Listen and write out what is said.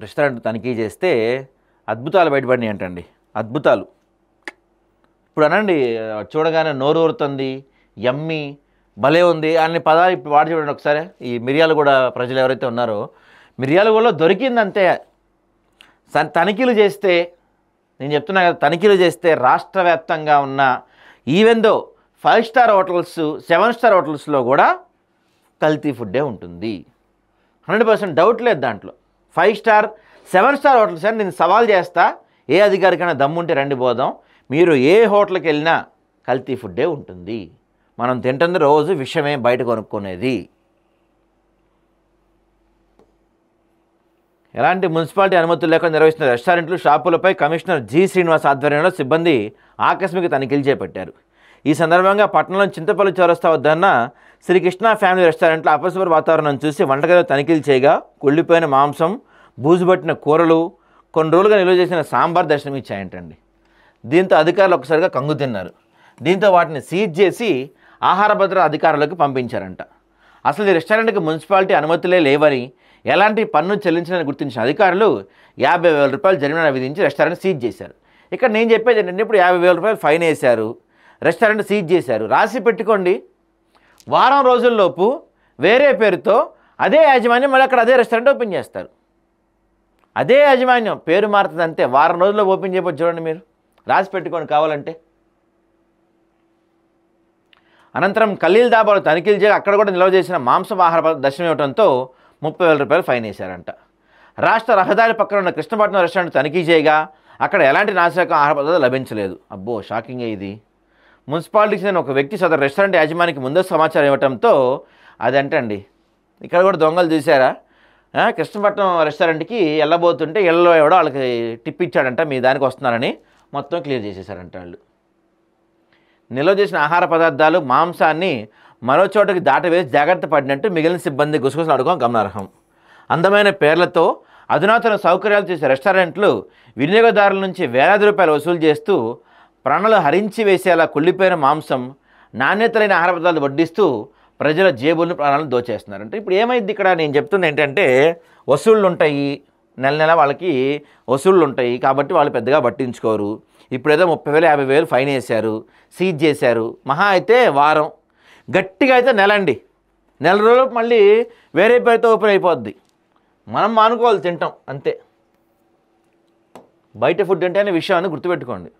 Restaurant తనిఖీ చేస్తే అద్భుతాలు బయటపడినాయి అంటండి. అద్భుతాలు. ఇప్పుడు అనండి, చూడగానే నోరు ఊరుతుంది, యమ్మీ, భలే ఉంది అన్ని పదాలు ఇప్పుడు వాడి చూడండి ఒకసారి. ఈ మిర్యాలగూడ ప్రజలు ఎవరైతే ఉన్నారో, మిర్యాలగూడలో దొరికిందంతే. తనిఖీలు చేస్తే, నేను చెప్తున్నా కదా, తనిఖీలు చేస్తే రాష్ట్ర వ్యాప్తంగా ఉన్న even though 5 star hotels, 7 star హోటల్స్లో కూడా కల్తీ ఫుడ్డే ఉంటుంది. 100% డౌట్ లేదు దాంట్లో. 5 స్టార్ 7 స్టార్ హోటల్స్ అని నేను సవాల్ చేస్తా. ఏ అధికారికైనా దమ్ముంటే రండి పోదాం. మీరు ఏ హోటల్కి వెళ్ళినా కల్తీ ఫుడ్డే ఉంటుంది. మనం తింటుంది రోజు విషయమే బయట కొనుక్కునేది. ఎలాంటి మున్సిపాలిటీ అనుమతులు లేకుండా నిర్వహిస్తున్న రెస్టారెంట్లు, షాపులపై కమిషనర్ జి శ్రీనివాస్ ఆధ్వర్యంలో సిబ్బంది ఆకస్మిక తనిఖీలు చేపట్టారు. ఈ సందర్భంగా పట్టణంలోని చింతపల్లి చౌరస్తా వద్దన్న శ్రీకృష్ణ ఫ్యామిలీ రెస్టారెంట్లో అపరిశుభ్ర వాతావరణం చూసి వంటగదిలో తనిఖీలు చేయగా కుళ్ళిపోయిన మాంసం, బూజుపట్టిన కూరలు, కొన్ని రోజులుగా నిల్వ చేసిన సాంబార్ దర్శనమిచ్చాయంటండి. దీంతో అధికారులు ఒకసారిగా కంగు తిన్నారు. దీంతో వాటిని సీజ్ చేసి ఆహార భద్రతా అధికారులకు పంపించారంట. అసలు ఈ రెస్టారెంట్కి మున్సిపాలిటీ అనుమతులే లేవని, ఎలాంటి పన్ను చెల్లించాలని గుర్తించిన అధికారులు 50,000 రూపాయలు జరిమానా విధించి రెస్టారెంట్ సీజ్ చేశారు. ఇక్కడ నేను చెప్పేది ఏంటంటే, ఇప్పుడు 50,000 రూపాయలు ఫైన్ వేశారు, రెస్టారెంట్ సీజ్ చేశారు. రాసి పెట్టుకోండి, వారం రోజుల్లోపు వేరే పేరుతో అదే యాజమాన్యం మళ్ళీ అక్కడ అదే రెస్టారెంట్ ఓపెన్ చేస్తారు. అదే యాజమాన్యం, పేరు మారుతుంది అంతే. వారం రోజుల్లో ఓపెన్ చేయవచ్చు. చూడండి, మీరు రాసి పెట్టుకోండి కావాలంటే. అనంతరం ఖలీల్ దాబాలో తనిఖీలు చేయగా అక్కడ కూడా నిల్వ చేసిన మాంసం ఆహార దర్శనం ఇవ్వడంతో 30,000 రూపాయలు ఫైన్ వేశారంట. రాష్ట్ర రహదారి పక్కన ఉన్న కృష్ణపట్నం రెస్టారెంట్ తనిఖీ చేయగా అక్కడ ఎలాంటి నాసిరకం ఆహార పదార్థాలు లభించలేదు. అబ్బో, షాకింగే ఇది. మున్సిపాలిటీకి చెందిన ఒక వ్యక్తి సదరు రెస్టారెంట్ యాజమానికి ముందస్తు సమాచారం ఇవ్వడంతో అదంటండి. ఇక్కడ కూడా దొంగలు చూసారా, కృష్ణపట్నం రెస్టారెంట్కి వెళ్ళబోతుంటే ఇళ్ళలో ఎవడో వాళ్ళకి టిప్ ఇచ్చాడంట, మీ దానికి వస్తున్నారని మొత్తం క్లియర్ చేసేసారంట వాళ్ళు. నిల్వ చేసిన ఆహార పదార్థాలు, మాంసాన్ని మరో చోటకి దాటవేసి జాగ్రత్త పడినట్టు మిగిలిన సిబ్బంది గుసగుసలు అడుగుకోవడం గమనార్హం. అందమైన పేర్లతో అధునాతన సౌకర్యాలు చేసే రెస్టారెంట్లు వినియోగదారుల నుంచి వేలాది రూపాయలు వసూలు చేస్తూ ప్రాణాలు హరించి వేసేలా కుళ్ళిపోయిన మాంసం, నాణ్యత లేని ఆహార పదార్థాలు వడ్డిస్తూ ప్రజల జేబులను, ప్రాణాలను దోచేస్తున్నారంటే ఇప్పుడు ఏమైంది ఇక్కడ నేను చెప్తుంది ఏంటంటే, వసూళ్ళు ఉంటాయి, నెల నెల వాళ్ళకి వసూళ్ళు ఉంటాయి కాబట్టి వాళ్ళు పెద్దగా పట్టించుకోరు. ఇప్పుడేదో 30,000 50,000 ఫైన్ వేశారు, సీజ్ చేశారు. మహా అయితే వారం, గట్టిగా అయితే నెల అండి. నెల రోజులు మళ్ళీ వేరే పేరుతో ఓపెన్ అయిపోద్ది. మనం మానుకోవాలి తింటాం అంతే. బయట ఫుడ్ అంటే అనే విషయాన్ని గుర్తుపెట్టుకోండి.